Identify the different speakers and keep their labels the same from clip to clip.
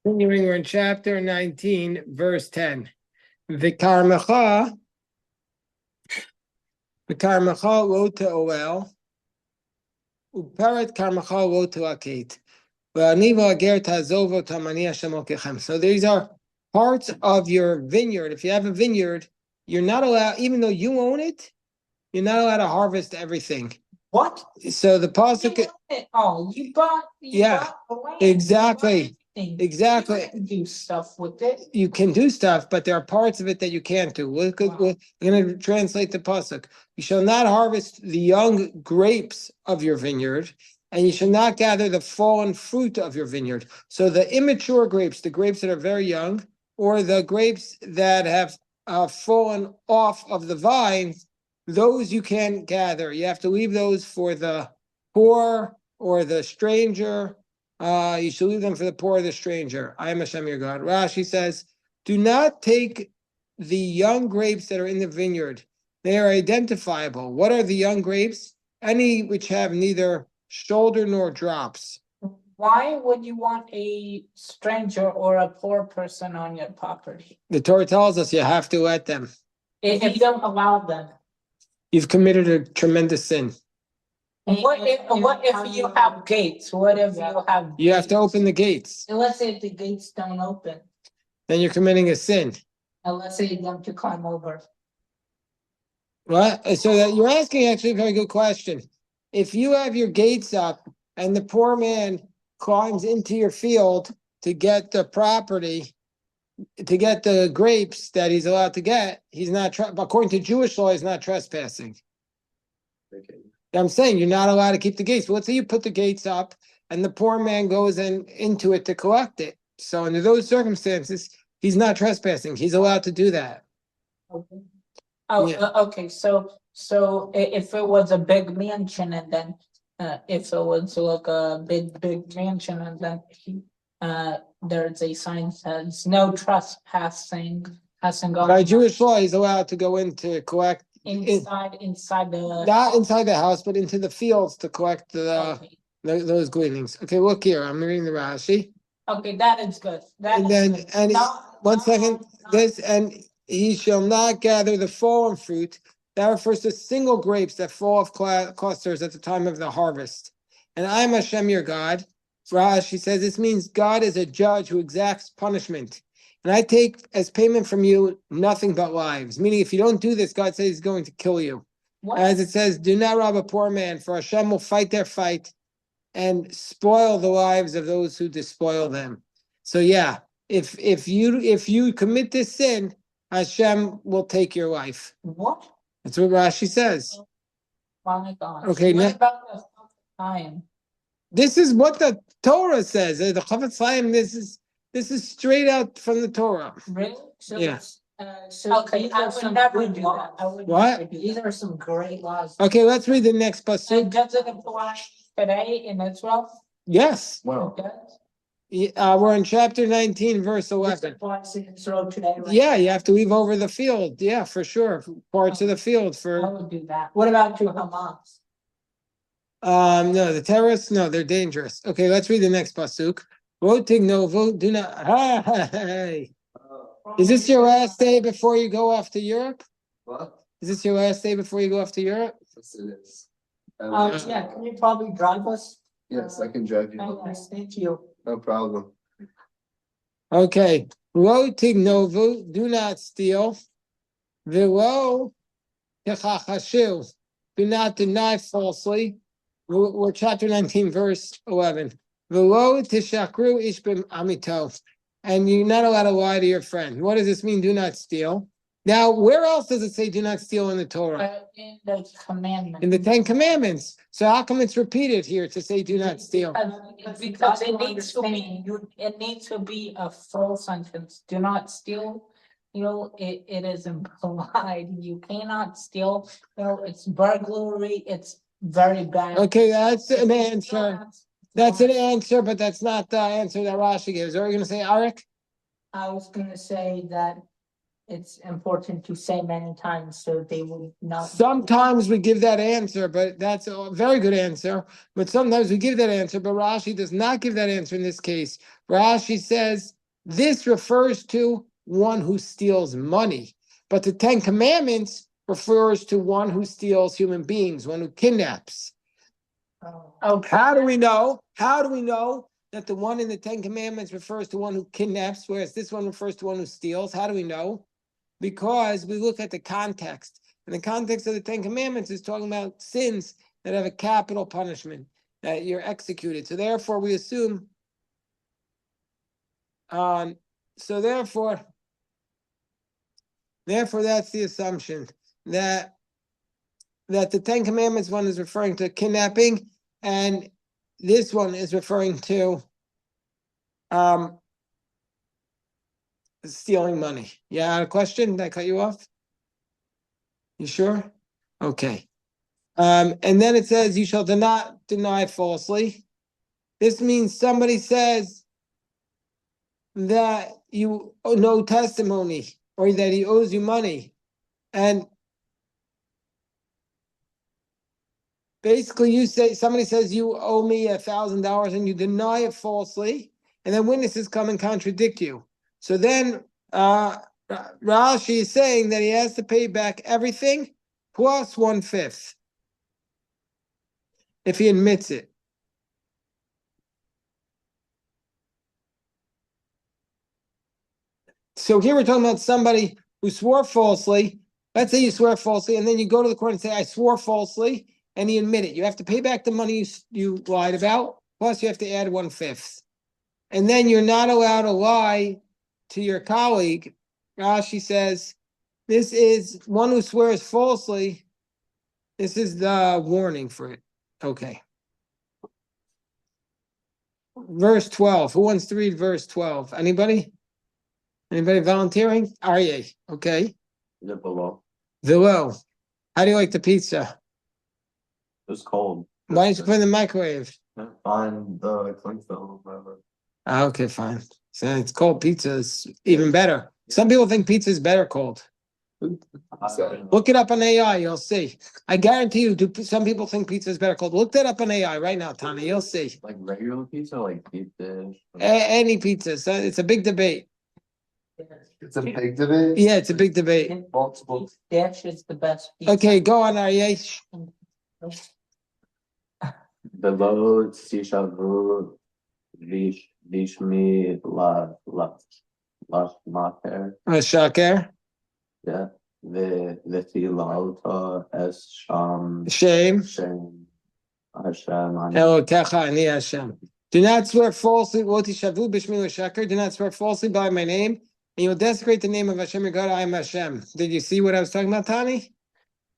Speaker 1: Continuing, we're in chapter 19, verse 10. V'karmecha lo te'oel, uperet karmecha lo te'akit, v'ani v'ager ta'zovo tamani Hashem Elokechem. So these are parts of your vineyard. If you have a vineyard, you're not allowed, even though you own it, you're not allowed to harvest everything.
Speaker 2: What?
Speaker 1: So the pasuk.
Speaker 2: You bought the land.
Speaker 1: Exactly. Exactly.
Speaker 2: You can do stuff with it.
Speaker 1: You can do stuff, but there are parts of it that you can't do. We're going to translate the pasuk. You shall not harvest the young grapes of your vineyard, and you shall not gather the fallen fruit of your vineyard. So the immature grapes, the grapes that are very young, or the grapes that have fallen off of the vine, those you can't gather. You have to leave those for the poor or the stranger. You should leave them for the poor or the stranger. I am Hashem your God. Rashi says, do not take the young grapes that are in the vineyard. They are identifiable. What are the young grapes? Any which have neither shoulder nor drops.
Speaker 2: Why would you want a stranger or a poor person on your property?
Speaker 1: The Torah tells us you have to let them.
Speaker 2: If you don't allow them.
Speaker 1: You've committed a tremendous sin.
Speaker 2: What if you have gates? What if you have
Speaker 1: You have to open the gates.
Speaker 2: And let's say the gates don't open.
Speaker 1: Then you're committing a sin.
Speaker 2: And let's say you want to climb over.
Speaker 1: What? So that you're asking actually a very good question. If you have your gates up and the poor man climbs into your field to get the property, to get the grapes that he's allowed to get, he's not, according to Jewish law, he's not trespassing. Okay. I'm saying you're not allowed to keep the gates. But let's say you put the gates up and the poor man goes into it to collect it. So under those circumstances, he's not trespassing. He's allowed to do that.
Speaker 2: Okay. Oh, yeah. Okay. So if it was a big mansion and then if it was like a big mansion and then there's a sign that says no trespassing.
Speaker 1: By Jewish law, he's allowed to go in to collect.
Speaker 2: Inside the
Speaker 1: not inside the house, but into the fields to collect those gleanings. Okay, look here. I'm reading the Rashi.
Speaker 2: Okay, that is good.
Speaker 1: One second. This and he shall not gather the fallen fruit. That refers to single grapes that fall off clusters at the time of the harvest. And I am Hashem your God. Rashi says this means God is a judge who exacts punishment. And I take as payment from you nothing but lives. Meaning, if you don't do this, God says he's going to kill you.
Speaker 2: What?
Speaker 1: As it says, do not rob a poor man, for Hashem will fight their fight and spoil the lives of those who despoil them. So yeah, if you commit this sin, Hashem will take your life.
Speaker 2: What?
Speaker 1: That's what Rashi says.
Speaker 2: Oh my God.
Speaker 1: Okay,
Speaker 2: what about the time?
Speaker 1: This is what the Torah says. The Chafetz Chaim, this is straight out from the Torah.
Speaker 2: Really? So
Speaker 1: yeah.
Speaker 2: Okay, I would never do that.
Speaker 1: What?
Speaker 2: These are some great laws.
Speaker 1: Okay, let's read the next pasuk.
Speaker 2: Does it apply today in Israel?
Speaker 1: Yes.
Speaker 2: Wow.
Speaker 1: We're in chapter 19, verse 11.
Speaker 2: Applies in Israel today, right?
Speaker 1: Yeah, you have to leave over the field. Yeah, for sure. Parts of the field
Speaker 2: I would do that. What about to Hamas?
Speaker 1: No, the terrorists, no, they're dangerous. Okay, let's read the next pasuk. Do not. Hey. Is this your last day before you go off to Europe?
Speaker 3: What?
Speaker 1: Is this your last day before you go off to Europe?
Speaker 3: Yes, it is.
Speaker 2: Yeah, can you probably drive us?
Speaker 3: Yes, I can drive you.
Speaker 2: Thank you.
Speaker 3: No problem.
Speaker 1: Okay. Lo tignovu, do not steal. V'lo techachashu, do not deny falsely. We're chapter 19, verse 11. V'lo tishakru ish b'amito. And you're not allowed to lie to your friend. What does this mean? Do not steal. Now, where else does it say do not steal in the Torah?
Speaker 2: In the commandments.
Speaker 1: In the 10 Commandments. So how come it's repeated here to say do not steal?
Speaker 2: Because it needs to be a full sentence. Do not steal. It is implied. You cannot steal. It's burglary. It's very bad.
Speaker 1: Okay, that's an answer. That's an answer, but that's not the answer that Rashi gives. Are you going to say, Arik?
Speaker 2: I was going to say that it's important to say many times so they will not.
Speaker 1: Sometimes we give that answer, but that's a very good answer. But sometimes we give that answer, but Rashi does not give that answer in this case. Rashi says this refers to one who steals money, but the Ten Commandments refers to one who steals human beings, one who kidnaps.
Speaker 2: Okay.
Speaker 1: How do we know? How do we know that the one in the Ten Commandments refers to one who kidnaps, whereas this one refers to one who steals? How do we know? Because we look at the context. And the context of the Ten Commandments is talking about sins that have a capital punishment, that you're executed. So therefore, we assume, so therefore, that's the assumption that the Ten Commandments one is referring to kidnapping, and this one is referring to stealing money. Yeah, a question? Did I cut you off? You sure? Okay. And then it says, you shall not deny falsely. This means somebody says that you owe no testimony or that he owes you money. And basically you say, somebody says you owe me $1,000 and you deny it falsely, and then witnesses come and contradict you. So then Rashi is saying that he has to pay back everything plus 1/5 if he admits it. So here we're talking about somebody who swore falsely. Let's say you swear falsely, and then you go to the court and say, I swore falsely, and you admit it. You have to pay back the money you lied about, plus you have to add 1/5. And then you're not allowed to lie to your colleague. Rashi says, this is one who swears falsely. This is the warning for it. Okay. Verse 12. Who wants to read verse 12? Anybody? Anybody volunteering? Aryeh. Okay.
Speaker 4: The below.
Speaker 1: Villo. How do you like the pizza?
Speaker 4: It was cold.
Speaker 1: Why didn't you put it in the microwave?
Speaker 4: Find the cling film, whatever.
Speaker 1: Okay, fine. So it's cold pizza is even better. Some people think pizza is better cold. Look it up on AI, you'll see. I guarantee you, some people think pizza is better cold. Look that up on AI right now, Tony. You'll see.
Speaker 4: Like regular pizza, like deep dish.
Speaker 1: Any pizza. So it's a big debate.
Speaker 3: It's a big debate.
Speaker 1: Yeah, it's a big debate.
Speaker 2: Multiple. Dash is the best. pizza.
Speaker 1: Okay, go on, Aryeh.
Speaker 4: Below Sishavu Vishmi La Mater.
Speaker 1: Shaker.
Speaker 4: Yeah. The Thilalta Es Sham
Speaker 1: Shame.
Speaker 4: Shem Hashem.
Speaker 1: Elotecha ani Hashem. Do not swear falsely. Wotishavu b'shmi l'shaker. Do not swear falsely by my name, and you will desecrate the name of Hashem your God. I am Hashem. Did you see what I was talking about, Tani?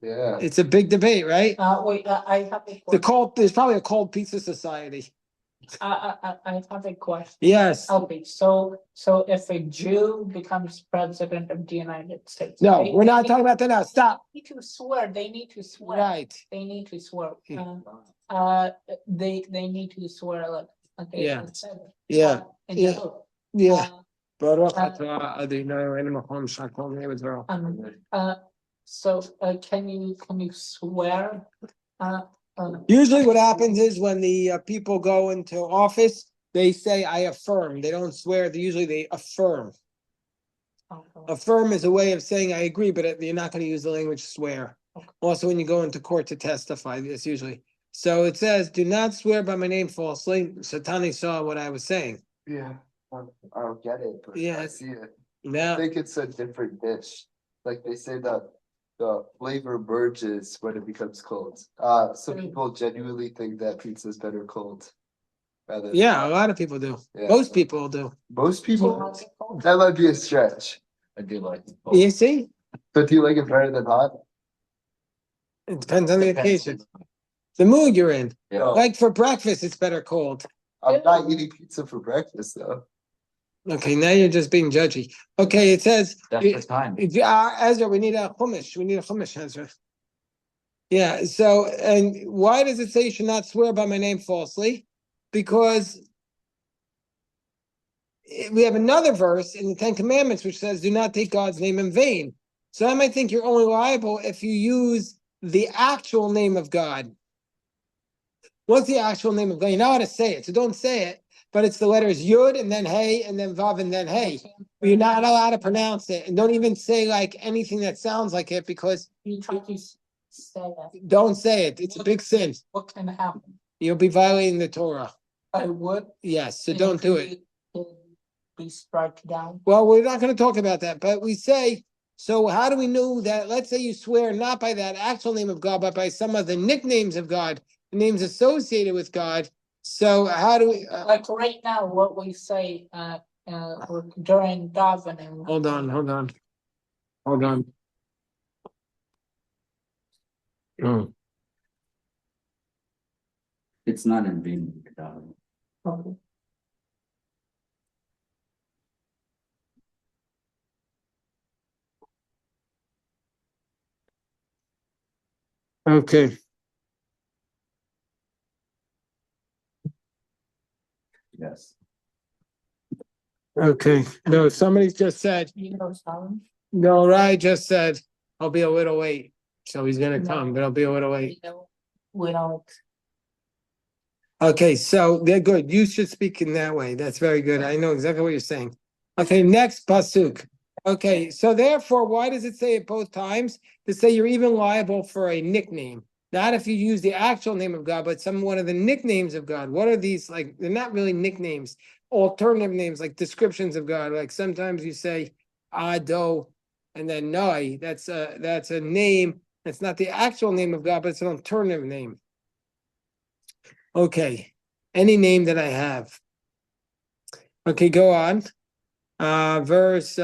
Speaker 3: Yeah.
Speaker 1: It's a big debate, right?
Speaker 2: Wait, I have a question.
Speaker 1: There's probably a cold pizza society.
Speaker 2: I have a question.
Speaker 1: Yes.
Speaker 2: Okay, so if a Jew becomes president of the United States.
Speaker 1: No,
Speaker 2: they-
Speaker 1: we're not
Speaker 2: they
Speaker 1: talking about that now. Stop.
Speaker 2: Need to swear, they need to swear.
Speaker 1: Right.
Speaker 2: They need to swear.
Speaker 1: Yeah.
Speaker 2: They need to swear like. Okay,
Speaker 1: Yeah.
Speaker 2: it's,
Speaker 1: Yeah.
Speaker 2: in the
Speaker 1: Yeah.
Speaker 2: book.
Speaker 1: Yeah. Baruch
Speaker 2: uh,
Speaker 1: atah Adonai Eloheinu melech haolam shakol ne'etzro.
Speaker 2: So can you swear?
Speaker 1: Usually what happens is when the people go into office, they say, I affirm. They don't swear. They affirm. Affirm is a way of saying I agree, but you're not going to use the language swear.
Speaker 2: Okay.
Speaker 1: Also, when you go into court to testify, it's usually. So it says, do not swear by my name falsely. Satani saw what I was saying.
Speaker 3: Yeah. I don't get it, but
Speaker 1: Yeah.
Speaker 3: I see it. I
Speaker 1: Now,
Speaker 3: think it's a different dish. Like they say that the flavor merges when it becomes cold. Some people genuinely think that pizza is better cold. Rather than
Speaker 1: yeah,
Speaker 3: hot.
Speaker 1: a lot of people do.
Speaker 3: Yeah.
Speaker 1: Most people do.
Speaker 3: Most people, that might be a stretch.
Speaker 4: I do like it.
Speaker 1: You see?
Speaker 3: But do you like it better than hot?
Speaker 1: It depends on the occasion. The mood you're in.
Speaker 4: Yeah.
Speaker 1: Like for breakfast, it's better cold.
Speaker 3: I'm not eating pizza for breakfast though.
Speaker 1: Okay, now you're just being judgy. Okay, it says,
Speaker 4: That's the time.
Speaker 1: Ezra, we need a chumash, Ezra. Yeah, so, and why does it say you should not swear by my name falsely? Because we have another verse in the Ten Commandments which says, "Do not take God's name in vain." So I might think you're only liable if you use the actual name of God. What's the actual name of God? You know how to say it, so don't say it. But it's the letters Yud and then Hey and then Vav and then Hey. But you're not allowed to pronounce it, and don't even say like anything that sounds like it because
Speaker 2: You try to say that.
Speaker 1: don't say it. It's a big sin.
Speaker 2: What can happen?
Speaker 1: You'll be violating the Torah.
Speaker 2: I would.
Speaker 1: Yes, so don't do it.
Speaker 2: Be struck down.
Speaker 1: Well, we're not going to talk about that, but we say, so how do we know that? Let's say you swear not by that actual name of God, but by some of the nicknames of God, the names associated with God. So how do we?
Speaker 2: Like right now, what we say during davening.
Speaker 1: Hold on. Mm.
Speaker 4: It's not in vain.
Speaker 2: Okay.
Speaker 1: Okay.
Speaker 4: Yes.
Speaker 1: Okay. No, somebody just said,
Speaker 2: You know something?
Speaker 1: no, Rai just said, I'll be a little late. So he's going to
Speaker 2: No.
Speaker 1: come, but I'll be a little late.
Speaker 2: We don't.
Speaker 1: Okay, so they're good. You should speak in that way. That's very good. I know exactly what you're saying. Okay, next pasuk. Okay, so therefore, why does it say it both times? To say you're even liable for a nickname. Not if you use the actual name of God, but one of the nicknames of God. What are these? Like, they're not really nicknames, alternative names, like descriptions of God. Like sometimes you say Ado and then Noi. That's a name. It's not the actual name of God, but it's an alternative name. Okay, any name that I have. Okay, go on. Verse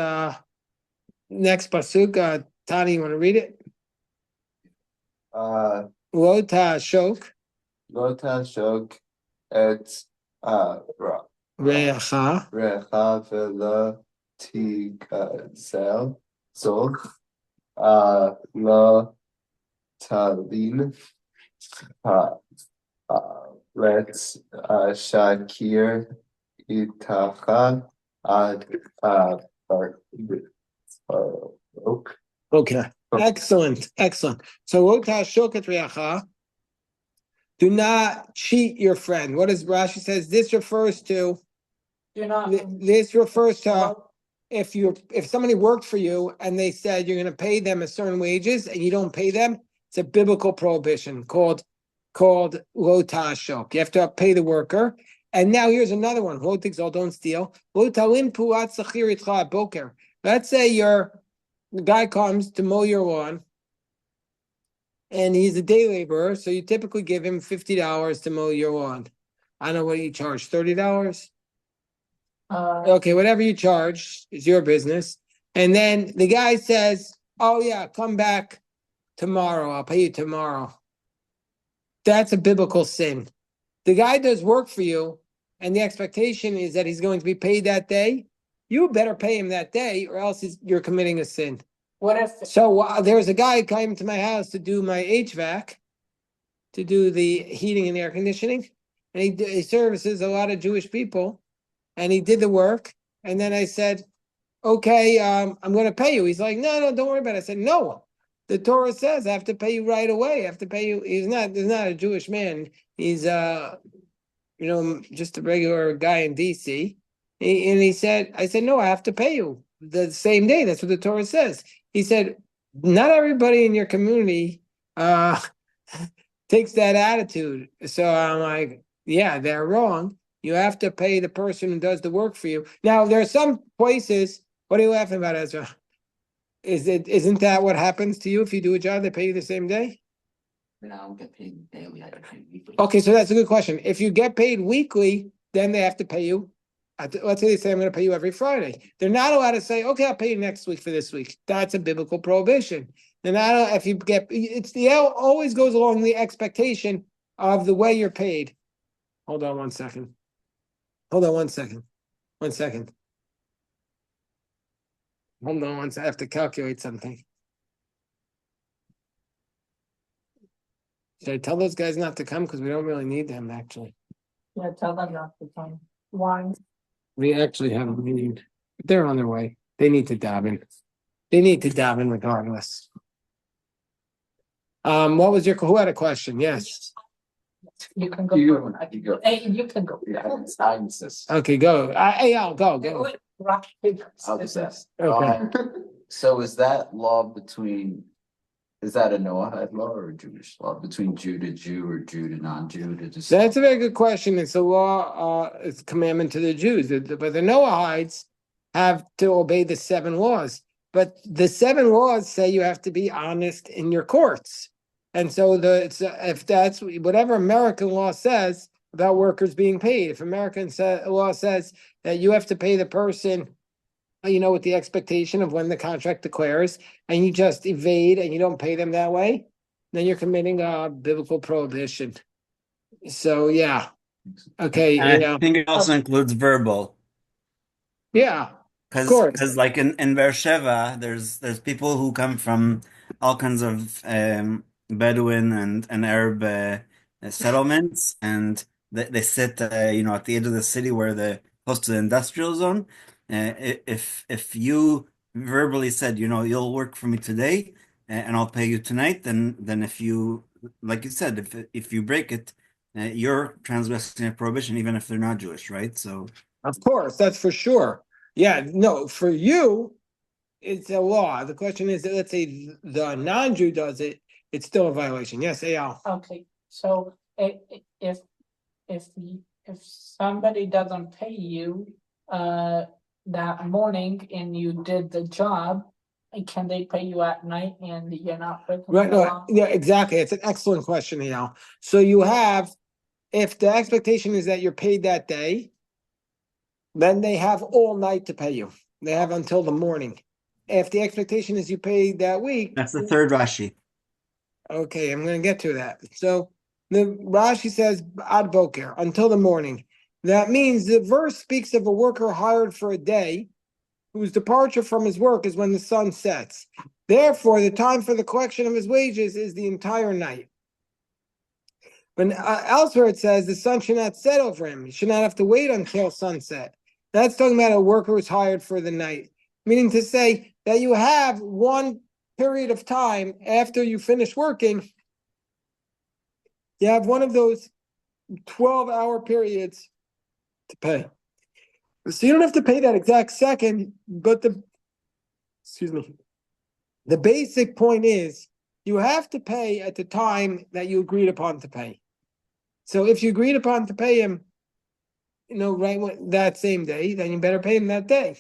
Speaker 1: next pasuk. Tani, you want to read it? Lota shok.
Speaker 3: Lota shok et
Speaker 1: Reacha.
Speaker 3: recha vela tigazel zog la talin let's Shakir Itacha ad
Speaker 1: Okay, excellent. So Lota shok et reacha. Do not cheat your friend. What does Rashi says? This refers to.
Speaker 2: You're not.
Speaker 1: This refers to if somebody worked for you and they said you're going to pay them a certain wages and you don't pay them, it's a biblical prohibition called lo tashok. You have to pay the worker. And now here's another one. Lo tigzol, don't steal. Lo talim puat sachir itcha boker. Let's say the guy comes to mow your lawn, and he's a day laborer, so you typically give him $50 to mow your lawn. I don't know what you charge, $30. Okay, whatever you charge is your business. And then the guy says, "Oh yeah, come back tomorrow. I'll pay you tomorrow." That's a biblical sin. The guy does work for you, and the expectation is that he's going to be paid that day. You better pay him that day, or else you're committing a sin.
Speaker 2: What if?
Speaker 1: So there's a guy came to my house to do my HVAC, to do the heating and air conditioning, and he services a lot of Jewish people. And he did the work. And then I said, okay, I'm going to pay you. He's like, no, don't worry about it. I said, no, the Torah says I have to pay you right away. I have to pay you. He's not a Jewish man. He's, just a regular guy in DC. I said, no, I have to pay you the same day. That's what the Torah says. He said, not everybody in your community takes that attitude. So I'm like, yeah, they're wrong. You have to pay the person who does the work for you. Now, there are some places. What are you laughing about, Ezra? Isn't that what happens to you if you do a job? They pay you the same day?
Speaker 4: I don't get paid daily. I get paid weekly.
Speaker 1: Okay, so that's a good question. If you get paid weekly, then they have to pay you. Let's say they say, I'm going to pay you every Friday. They're not allowed to say, okay, I'll pay you next week for this week. That's a biblical prohibition. They're not, if you get, always goes along the expectation of the way you're paid. Hold on one second. Hold on one second. Hold on one second. I have to calculate something. Should I tell those guys not to come? Because we don't really need them, actually.
Speaker 2: Yeah, tell them not to come. Why?
Speaker 1: We actually have a meeting. They're on their way. They need to daven. They need to daven regardless. What was who had a question? Yes.
Speaker 2: You can go.
Speaker 3: You go.
Speaker 2: Hey, you can go.
Speaker 3: Yeah, it's sciences.
Speaker 1: Okay, go. I'll go.
Speaker 2: Rashi.
Speaker 4: I'll just ask.
Speaker 1: Okay.
Speaker 4: So is that law is that a Noahide law or a Jewish law between Jew to Jew or Jew to non-Jew to just?
Speaker 1: That's a very good question. It's a law, it's a commandment to the Jews, but the Noahides have to obey the 7 laws. But the 7 laws say you have to be honest in your courts. And so if that's whatever American law says about workers being paid, if American law says that you have to pay the person, with the expectation of when the contract declares, and you just evade and you don't pay them that way, then you're committing a biblical prohibition. So yeah, okay,
Speaker 5: And I think it also includes verbal.
Speaker 1: Yeah, of
Speaker 5: Because
Speaker 1: course.
Speaker 5: like in Beersheba, there's people who come from all kinds of Bedouin and Arab settlements, and they sit at the edge of the city where they're close to the industrial zone. If you verbally said, you'll work for me today and I'll pay you tonight, then if you, like you said, if you break it, you're transgressing a prohibition, even if they're not Jewish, right? So
Speaker 1: Of course, that's for sure. Yeah, no, for you, it's a law. The question is that let's say the non-Jew does it, it's still a violation. Yes, Eyal.
Speaker 2: Okay, so if somebody doesn't pay you that morning and you did the job, can they pay you at night and you're not breaking
Speaker 1: Right,
Speaker 2: the
Speaker 1: no,
Speaker 2: law?
Speaker 1: yeah, exactly. It's an excellent question, Eyal. So you have, if the expectation is that you're paid that day, then they have all night to pay you. They have until the morning. If the expectation is you pay that week,
Speaker 5: that's the third Rashi.
Speaker 1: okay, I'm going to get to that. So the Rashi says ad boker, until the morning. That means the verse speaks of a worker hired for a day whose departure from his work is when the sun sets. Therefore, the time for the collection of his wages is the entire night. But elsewhere it says the sun should not set over him. He should not have to wait until sunset. That's talking about a worker who's hired for the night, meaning to say that you have one period of time after you finish working. You have one of those 12-hour periods to pay. So you don't have to pay that exact second, but the basic point is you have to pay at the time that you agreed upon to pay. So if you agreed upon to pay him, right that same day, then you better pay him that day.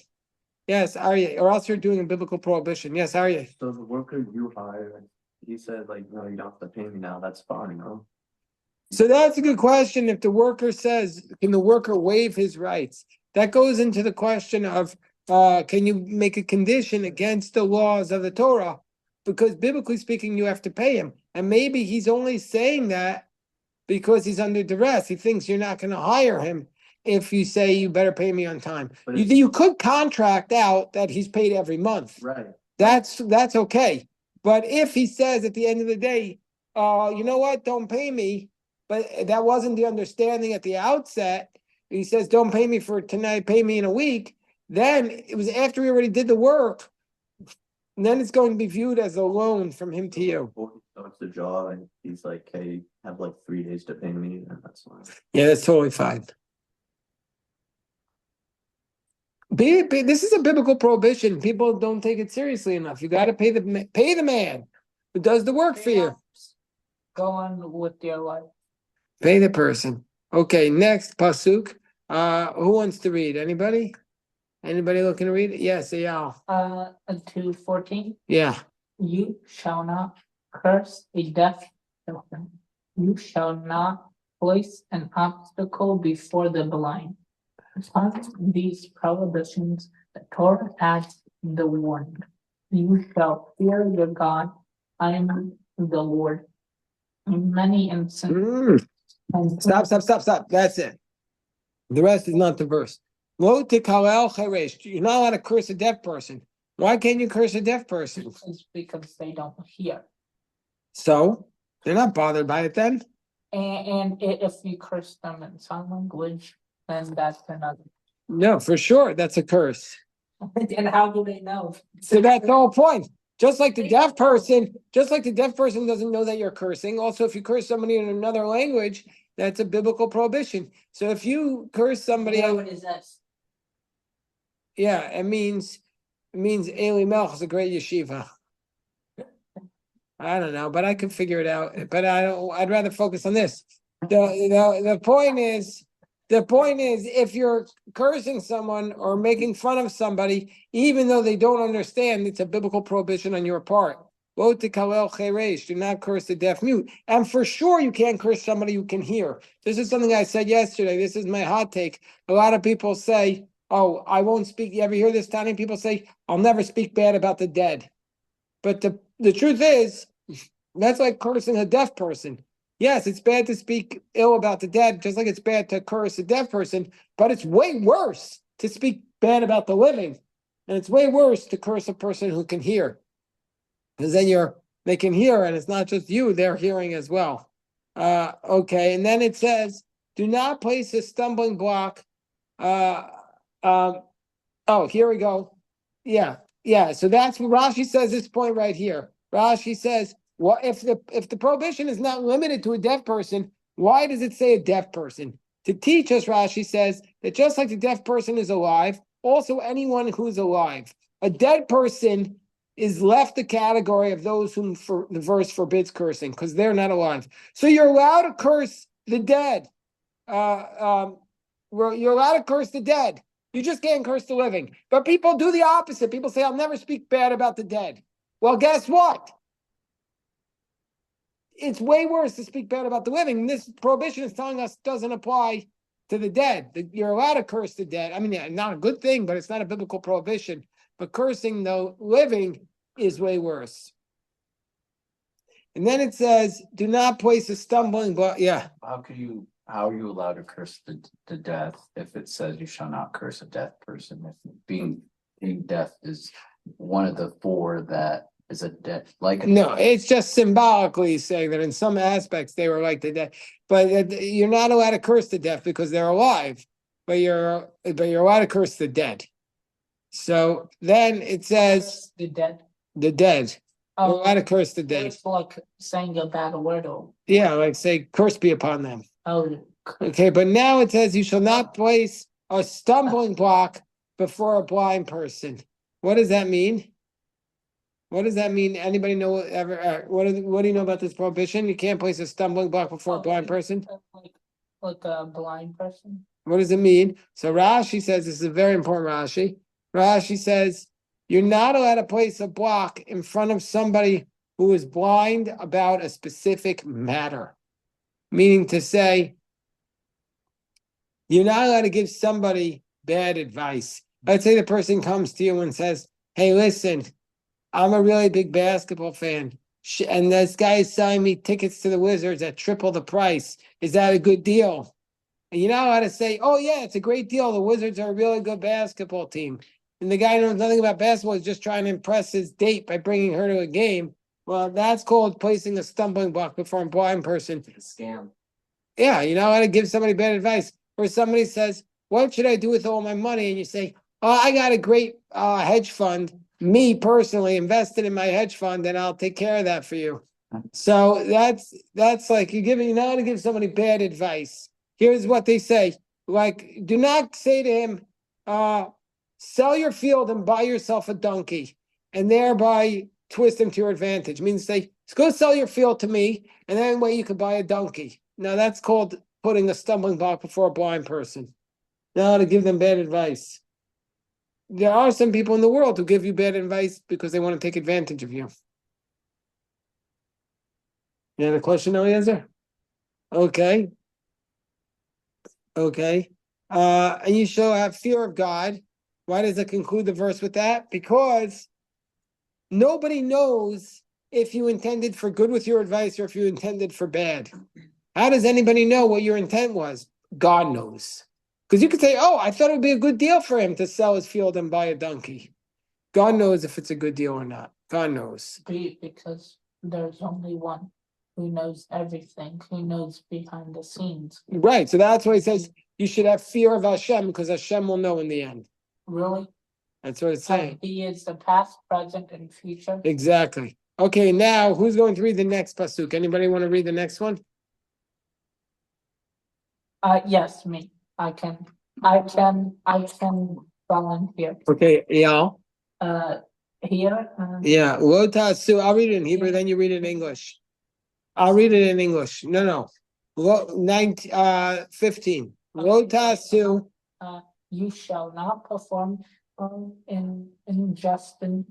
Speaker 1: Yes, Aryeh, or else you're doing a biblical prohibition. Yes, Aryeh.
Speaker 6: So the worker you hire, he said no, you don't have to pay me now, that's fine, huh?
Speaker 1: So that's a good question. If the worker says, can the worker waive his rights? That goes into the question of, can you make a condition against the laws of the Torah? Because biblically speaking, you have to pay him. And maybe he's only saying that because he's under duress. He thinks you're not going to hire him if you say you better pay me on time. You could contract out that he's paid every month.
Speaker 6: Right.
Speaker 1: That's okay. But if he says at the end of the day, you know what, don't pay me, but that wasn't the understanding at the outset. He says, don't pay me for tonight, pay me in a week. Then it was after he already did the work. And then it's going to be viewed as a loan from him to you.
Speaker 6: So it's the job, and he's like, hey, have 3 days to pay me, and that's fine.
Speaker 1: Yeah, that's totally fine. This is a biblical prohibition. People don't take it seriously enough. You got to pay the man who does the work for you.
Speaker 2: Go on with your life.
Speaker 1: Pay the person. Okay, next pasuk. Who wants to read? Anybody? Anybody looking to read it? Yes, Eyal.
Speaker 2: 2:14.
Speaker 1: Yeah.
Speaker 2: You shall not curse a deaf person. You shall not place an obstacle before the blind. Upon these prohibitions, the Torah adds the warning. You shall fear your God. I am the Lord. In many instances.
Speaker 1: Stop. That's it. The rest is not the verse. Lo tikalel cheresh. You're not allowed to curse a deaf person. Why can't you curse a deaf person?
Speaker 2: It's because they don't hear.
Speaker 1: So they're not bothered by it then?
Speaker 2: And if you curse them in sign language, then that's another.
Speaker 1: No, for sure, that's a curse.
Speaker 2: Then how do they know?
Speaker 1: So that's the whole point. Just like the deaf person doesn't know that you're cursing. Also, if you curse somebody in another language, that's a biblical prohibition. So if you curse somebody,
Speaker 2: Yeah, what is this?
Speaker 1: yeah, it means Eli Melch is a great yeshiva. I don't know, but I can figure it out. But I'd rather focus on this. The point is, if you're cursing someone or making fun of somebody, even though they don't understand, it's a biblical prohibition on your part. Do not curse the deaf mute. And for sure, you can't curse somebody who can hear. This is something I said yesterday. This is my hot take. A lot of people say, oh, I won't speak. You ever hear this, Tony? People say, I'll never speak bad about the dead. But the truth is, that's like cursing a deaf person. Yes, it's bad to speak ill about the dead, just like it's bad to curse a deaf person, but it's way worse to speak bad about the living. And it's way worse to curse a person who can hear. Because then they can hear, and it's not just you, they're hearing as well. Okay, and then it says, do not place a stumbling block. Oh, here we go. Yeah. So that's what Rashi says this point right here. Rashi says, well, if the prohibition is not limited to a deaf person, why does it say a deaf person? To teach us, Rashi says that just like the deaf person is alive, also anyone who's alive. A dead person is left the category of those whom the verse forbids cursing because they're not alive. So you're allowed to curse the dead. You're allowed to curse the dead. You just can't curse the living. But people do the opposite. People say, I'll never speak bad about the dead. Well, guess what? It's way worse to speak bad about the living. This prohibition is telling us doesn't apply to the dead. You're allowed to curse the dead. I mean, not a good thing, but it's not a biblical prohibition. But cursing the living is way worse. And then it says, do not place a stumbling block. Yeah.
Speaker 4: How are you allowed to curse the death if it says you shall not curse a deaf person? If being deaf is one of the four that is a death,
Speaker 1: no, it's just symbolically saying that in some aspects they were like the deaf, but you're not allowed to curse the deaf because they're alive, but you're allowed to curse the dead. So then it says
Speaker 2: the dead.
Speaker 1: You're allowed to curse the dead.
Speaker 2: It's like saying a bad word.
Speaker 1: Yeah, like say, curse be upon them.
Speaker 2: Oh.
Speaker 1: Okay, but now it says you shall not place a stumbling block before a blind person. What does that mean? What does that mean? Anybody know what do you know about this prohibition? You can't place a stumbling block before a blind person?
Speaker 2: Like a blind person?
Speaker 1: What does it mean? So Rashi says, this is a very important Rashi. Rashi says, you're not allowed to place a block in front of somebody who is blind about a specific matter. Meaning to say, you're not allowed to give somebody bad advice. Let's say the person comes to you and says, hey, listen, I'm a really big basketball fan, and this guy is selling me tickets to the Wizards at triple the price. Is that a good deal? And you know how to say, oh, yeah, it's a great deal. The Wizards are a really good basketball team. And the guy knows nothing about basketball, is just trying to impress his date by bringing her to a game. Well, that's called placing a stumbling block before a blind person.
Speaker 6: Scam.
Speaker 1: Yeah, you know how to give somebody bad advice. Or somebody says, what should I do with all my money? And you say, oh, I got a great hedge fund. Me personally invested in my hedge fund, and I'll take care of that for you. So that's like you know how to give somebody bad advice. Here's what they say. Like, do not say to him, sell your field and buy yourself a donkey, and thereby twist him to your advantage. Means say, go sell your field to me, and then way you can buy a donkey. Now that's called putting a stumbling block before a blind person. Now to give them bad advice. There are some people in the world who give you bad advice because they want to take advantage of you. You have a question, Eliezer? Okay. And you shall have fear of God. Why does it conclude the verse with that? Because nobody knows if you intended for good with your advice or if you intended for bad. How does anybody know what your intent was? God knows. Because you could say, oh, I thought it would be a good deal for him to sell his field and buy a donkey. God knows if it's a good deal or not. God knows.
Speaker 2: Because there's only one who knows everything, who knows behind the scenes.
Speaker 1: Right. So that's why he says, you should have fear of Hashem because Hashem will know in the end.
Speaker 2: Really?
Speaker 1: That's what it's
Speaker 2: So
Speaker 1: saying.
Speaker 2: he is the past, present, and future.
Speaker 1: Exactly. Okay, now who's going to read the next pasuk? Anybody want to read the next one?
Speaker 2: Yes, me. I can volunteer.
Speaker 1: Okay, Eyal.
Speaker 2: Here.
Speaker 1: Yeah, lo ta'asu. I'll read it in Hebrew, then you read it in English. I'll read it in English. No. 15. Lo ta'asu.
Speaker 2: You shall not perform injustice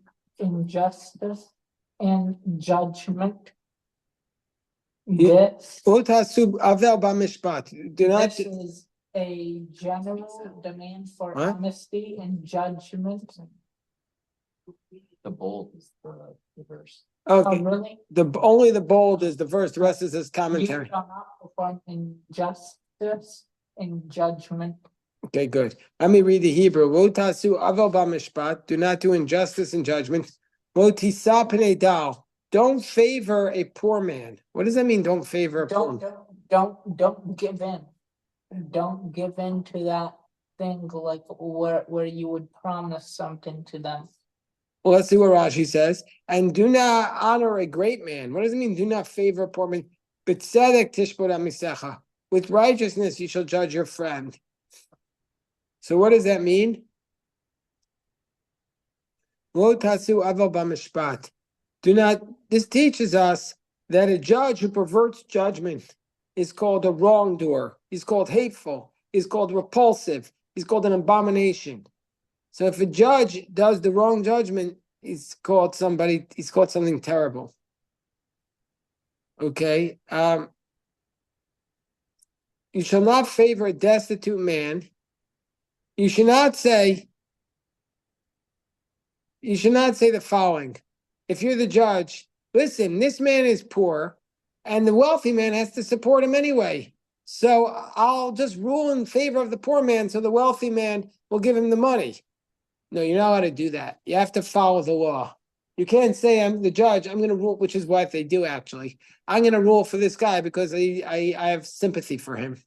Speaker 2: and judgment. This
Speaker 1: Lo ta'asu avel b'mishpat. Do not.
Speaker 2: This is a general demand for
Speaker 1: What?
Speaker 2: honesty and judgment.
Speaker 4: The bold is the verse.
Speaker 2: Oh,
Speaker 1: Okay,
Speaker 2: really?
Speaker 1: only the bold is the verse. The rest is his
Speaker 2: You
Speaker 1: commentary.
Speaker 2: shall not perform injustice and judgment.
Speaker 1: Okay, good. Let me read the Hebrew. Lo ta'asu avel b'mishpat. Do not do injustice and judgment. Lo tisa pnei dal. Don't favor a poor man. What does that mean? Don't favor a poor man.
Speaker 2: Don't give in. Don't give in to that thing like where you would promise something to them.
Speaker 1: Well, let's see what Rashi says. And do not honor a great man. What does it mean? Do not favor a poor man. B'tzedek tishbod amisecha. With righteousness you shall judge your friend. So what does that mean? Lo tasu aval b'mishpat. Do not. This teaches us that a judge who perverts judgment is called a wrongdoer. He's called hateful. He's called repulsive. He's called an abomination. So if a judge does the wrong judgment, he's called something terrible. Okay. You shall not favor a destitute man. You should not say the following. If you're the judge, listen, this man is poor, and the wealthy man has to support him anyway. So I'll just rule in favor of the poor man, so the wealthy man will give him the money. No, you're not allowed to do that. You have to follow the law. You can't say, I'm the judge, I'm going to rule, which is what they do actually. I'm going to rule for this guy because I have sympathy for him.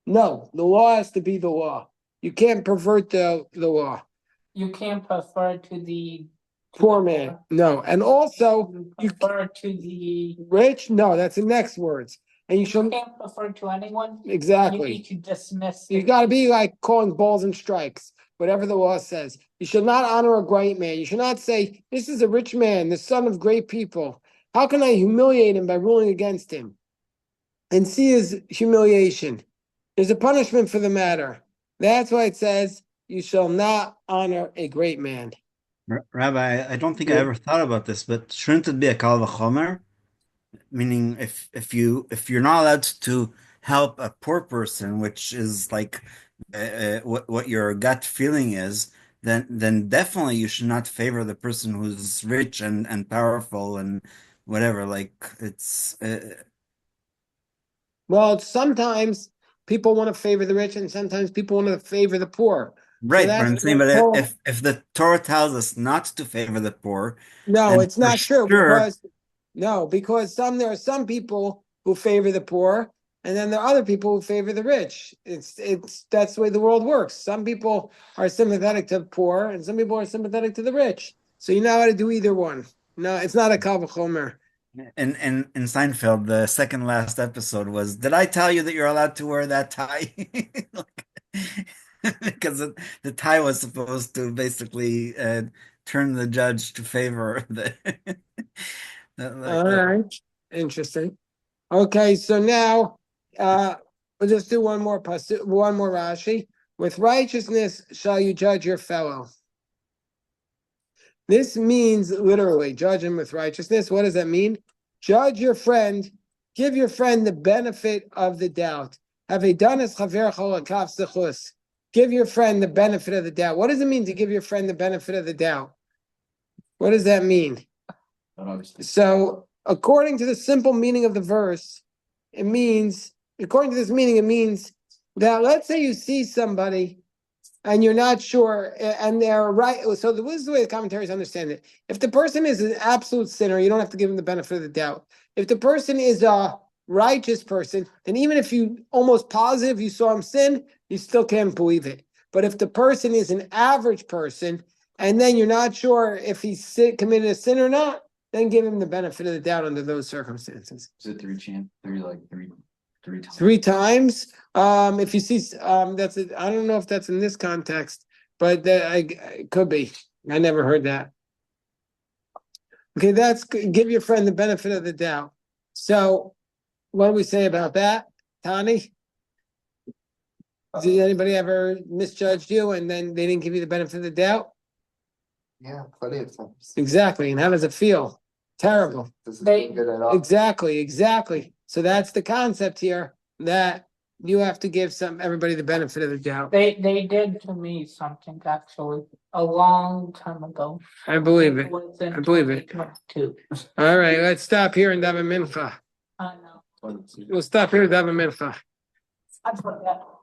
Speaker 1: No, the law has to be the law. You can't pervert the law.
Speaker 2: You can't prefer to the
Speaker 1: Poor man. No. And also,
Speaker 2: you prefer to the
Speaker 1: rich? No, that's the next words. And you
Speaker 2: you
Speaker 1: shouldn't.
Speaker 2: can't prefer to anyone. You
Speaker 1: Exactly.
Speaker 2: need to dismiss
Speaker 1: You
Speaker 2: it.
Speaker 1: got to be like calling balls and strikes, whatever the law says. You should not honor a great man. You should not say, this is a rich man, the son of great people. How can I humiliate him by ruling against him? And see his humiliation. There's a punishment for the matter. That's why it says, you shall not honor a great man.
Speaker 5: Rabbi, I don't think I ever thought about this, but shouldn't it be a kal v'chomer? Meaning, if you're not allowed to help a poor person, which is like what your gut feeling is, then definitely you should not favor the person who's rich and powerful and whatever. Like it's
Speaker 1: Well, sometimes people want to favor the rich, and sometimes people want to favor the poor.
Speaker 5: right.
Speaker 1: So
Speaker 5: But I'm
Speaker 1: that's
Speaker 5: saying,
Speaker 1: the
Speaker 5: but
Speaker 1: whole-
Speaker 5: if the Torah tells us not to favor the poor,
Speaker 1: No,
Speaker 5: then
Speaker 1: it's not
Speaker 5: for
Speaker 1: true
Speaker 5: sure-
Speaker 1: because there are some people who favor the poor, and then there are other people who favor the rich. It's that's the way the world works. Some people are sympathetic to the poor, and some people are sympathetic to the rich. So you know how to do either one. No, it's not a kal v'chomer.
Speaker 5: In Seinfeld, the second last episode was, did I tell you that you're allowed to wear that tie? Because the tie was supposed to basically turn the judge to favor the.
Speaker 1: All right, interesting. Okay, so now we'll just do one more Rashi. With righteousness shall you judge your fellow. This means literally judge him with righteousness. What does that mean? Judge your friend, give your friend the benefit of the doubt. Have a danas chaver cholakaf sechus. Give your friend the benefit of the doubt. What does it mean to give your friend the benefit of the doubt? What does that mean? So, according to the simple meaning of the verse, it means that let's say you see somebody and you're not sure, and they're right. So this is the way the commentaries understand it. If the person is an absolute sinner, you don't have to give him the benefit of the doubt. If the person is a righteous person, then even if you almost positive you saw him sin, you still can't believe it. But if the person is an average person, and then you're not sure if he's committed a sin or not, then give him the benefit of the doubt under those circumstances.
Speaker 4: Is it three times?
Speaker 1: 3 times. If you see, that's it. I don't know if that's in this context, but it could be. I never heard that. Okay, give your friend the benefit of the doubt. So, what do we say about that, Tani? Did anybody ever misjudged you and then they didn't give you the benefit of the doubt?
Speaker 3: Yeah, plenty of times.
Speaker 1: Exactly. And how does it feel? Terrible.
Speaker 3: Doesn't feel good at all.
Speaker 1: Exactly. So that's the concept here, that you have to give everybody the benefit of the doubt.
Speaker 2: They did to me something actually a long time ago.
Speaker 1: I believe it.
Speaker 2: was in
Speaker 1: I believe it.
Speaker 2: 2022.
Speaker 1: All right, let's stop here and daven mincha.
Speaker 2: I know.
Speaker 1: We'll stop here and daven mincha.
Speaker 2: I forgot.